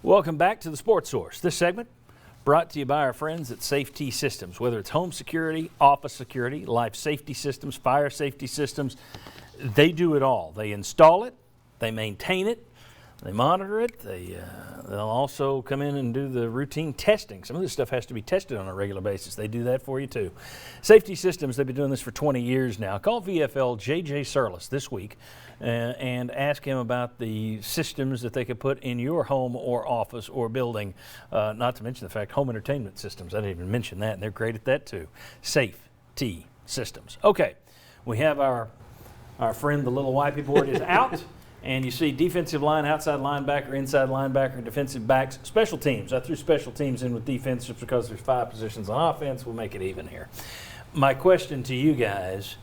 Welcome back to the Sports Source. This segment brought to you by our friends at Safety Systems. Whether it's home security, office security, life safety systems, fire safety systems, they do it all. They install it, they maintain it, they monitor it, they'll also come in and do the routine testing. Some of this stuff has to be tested on a regular basis. They do that for you too. Safety Systems, they've been doing this for 20 years now. Call VFL J.J. Surlis this week and ask him about the systems that they could put in your home or office or building, not to mention the fact home entertainment systems. I didn't even mention that, and they're great at that too. Safety Systems. Okay, we have our friend, the little wipey board is out. And you see defensive line, outside linebacker, inside linebacker, defensive backs, special teams. I threw special teams in with defense just because there's 5 positions on offense. We'll make it even here. My question to you guys,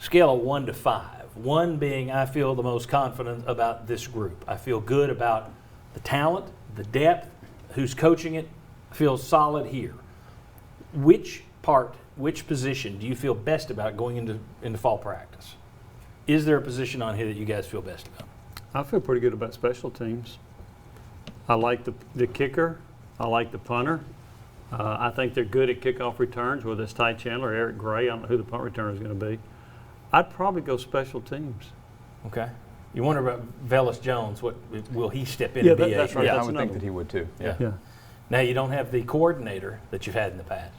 scale of 1 to 5. 1 being I feel the most confident about this group. I feel good about the talent, the depth, who's coaching it, feels solid here. Which position do you feel best about going into fall practice? Is there a position on here that you guys feel best about? I feel pretty good about special teams. I like the kicker. I like the punter. I think they're good at kickoff returns, whether it's Ty Chandler or Eric Gray. I don't know who the punt returner is going to be. I'd probably go special teams. Okay. You wonder about Velus Jones. What will he step in and be? That's right. Yeah, I would think that he would too. Yeah. Now you don't have the coordinator that you've had in the past.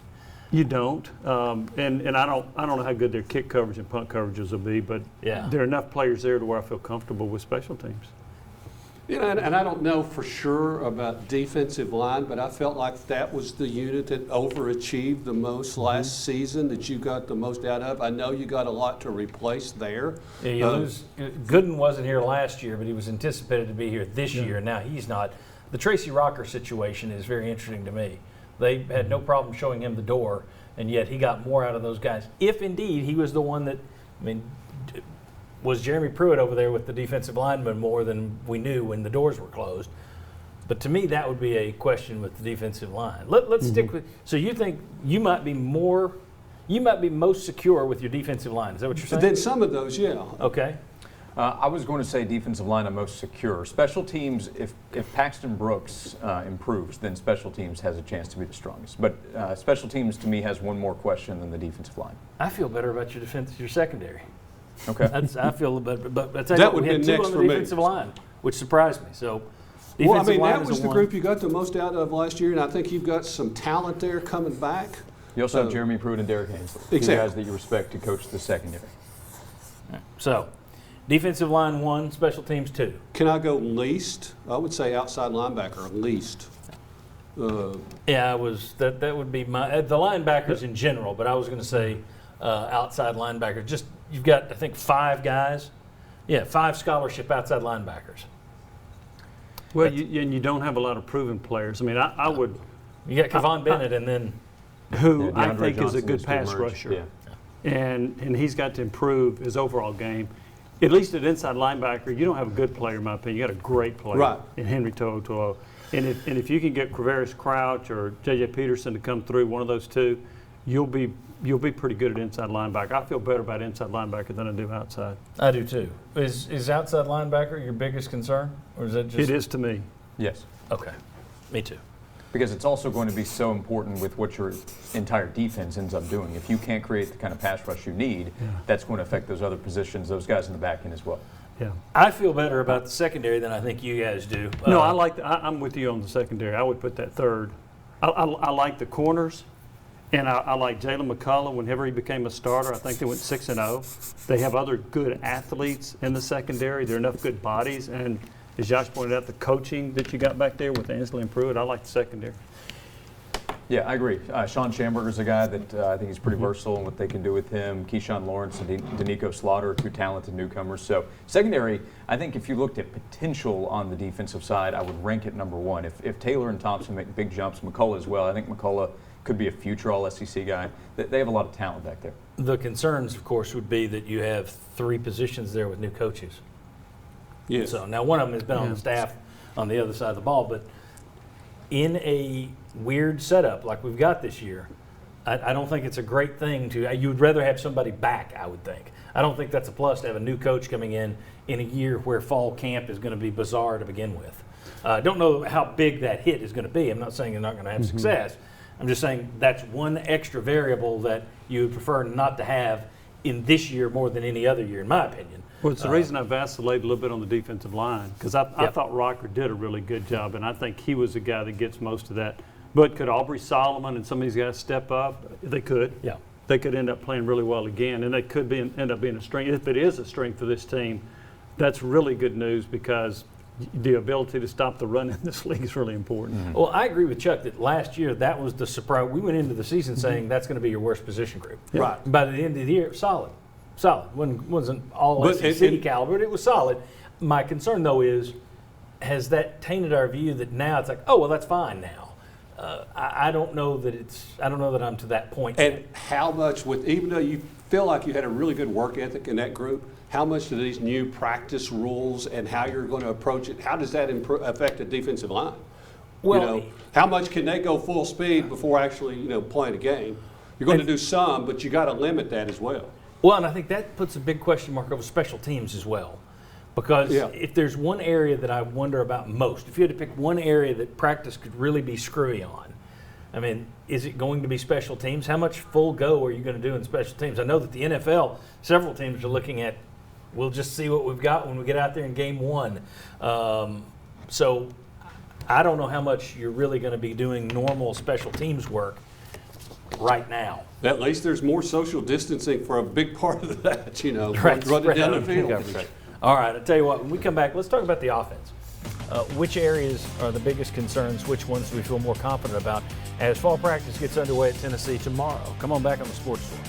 You don't, and I don't know how good their kick coverage and punt coverages will be, but there are enough players there to where I feel comfortable with special teams. And I don't know for sure about defensive line, but I felt like that was the unit that overachieved the most last season, that you got the most out of. I know you got a lot to replace there. Yeah, you lose. Gooden wasn't here last year, but he was anticipated to be here this year. Now he's not. The Tracy Rocker situation is very interesting to me. They had no problem showing him the door, and yet he got more out of those guys. If indeed he was the one that, was Jeremy Pruitt over there with the defensive lineman more than we knew when the doors were closed. But to me, that would be a question with the defensive line. Let's stick with. So you think you might be most secure with your defensive line? Is that what you're saying? Then some of those, yeah. Okay. I was going to say defensive line I'm most secure. Special teams, if Paxton Brooks improves, then special teams has a chance to be the strongest. But special teams to me has one more question than the defensive line. I feel better about your secondary. Okay. I feel better, but I tell you that what, would we had be 2 next on the for me. defensive line, which surprised me. So Well, defensive line that was the group you got the most out of last year, and I think you've got some talent there coming back. You also have Jeremy Pruitt and Derek Ainsley, two guys that you respect to coach the secondary. So defensive line 1, special teams 2. Can I go least? I would say outside linebacker least. Yeah, that would be my the linebackers in general, but I was going to say outside linebacker. Just you've got I think 5 guys. Yeah, 5 scholarship outside linebackers. Well, you don't have a lot of proven players. I would. You got Kevon Bennett, and then who I think Johnson is a good to pass emerge. rusher, and he's got to improve his overall game. At least at inside linebacker, you don't have a good player, in my opinion. You got a great player in Henry To'oTo'o. And if you can get Quavaris Crouch or J.J. Peterson to come through, one of those two, you'll be pretty good at inside linebacker. I feel better about inside linebacker than I do outside. I do too. Is outside linebacker your biggest concern, or is that just? It is to me. Yes. Okay, me too. Because it's also going to be so important with what your entire defense ends up doing. If you can't create the kind of pass rush you need, that's going to affect those other positions, those guys in the back end as well. Yeah. I feel better about the secondary than I think you guys do. No, I'm with you on the secondary. I would put that third. I like the corners, and I like Jalen McCullough. Whenever he became a starter, I think they went 6-0. They have other good athletes in the secondary. There are enough good bodies, and as Josh pointed out, the coaching that you got back there with Ainsley and Pruitt, I like the secondary. Yeah, I agree. Sean Schamberger's a guy that I think he's pretty versatile in what they can do with him. Keyshawn Lawrence and Danico Slaughter, 2 talented newcomers. So secondary, I think if you looked at potential on the defensive side, I would rank it number 1. If Taylor and Thompson make big jumps, McCullough as well, I think McCullough could be a future All-SEC guy. They have a lot of talent back there. The concerns, of course, would be that you have 3 positions there with new coaches. Yes. So now one of them has been on the staff on the other side of the ball, but in a weird setup like we've got this year, I don't think it's a great thing to. You'd rather have somebody back, I would think. I don't think that's a plus to have a new coach coming in a year where fall camp is going to be bizarre to begin with. Don't know how big that hit is going to be. I'm not saying they're not going to have success. I'm just saying that's one extra variable that you would prefer not to have in this year more than any other year, in my opinion. Well, it's the reason I vacillated a little bit on the defensive line, because I Yep. thought Rocker did a really good job, and I think he was the guy that gets most of that. But could Aubrey Solomon and some of these guys step up? They could. Yeah. They could end up playing really well again, and they could end up being a strength. If it is a strength for this team, that's really good news, because the ability to stop the run in this league is really important. Well, I agree with Chuck that last year that was the surprise. We went into the season saying that's going to be your worst position group. Right. By the end of the year, solid. Wasn't all But SEC caliber, but it was solid. My concern though is, has that tainted our view that now it's like, oh well, that's fine now. I don't know that I'm to that point yet. And how much, even though you feel like you had a really good work ethic in that group, how much do these new practice rules and how you're going to approach it, how does that affect the defensive line? Well, How much can they go full speed before actually, playing a game? You're going to do some, but you got to limit that as well. Well, and I think that puts a big question mark over special teams as well. Because Yeah. if there's one area that I wonder about most, if you had to pick one area that practice could really be screwy on, I mean, is it going to be special teams? How much full go are you going to do in special teams? I know that the NFL, several teams are looking at, we'll just see what we've got when we get out there in game one. So I don't know how much you're really going to be doing normal special teams work right now. At least there's more social distancing for a big part of that, Right, running down the spread field. out. Right. All right, I'll tell you what, when we come back, let's talk about the offense. Which areas are the biggest concerns? Which ones do we feel more confident about as fall practice gets underway at Tennessee tomorrow? Come on back on the Sports Source.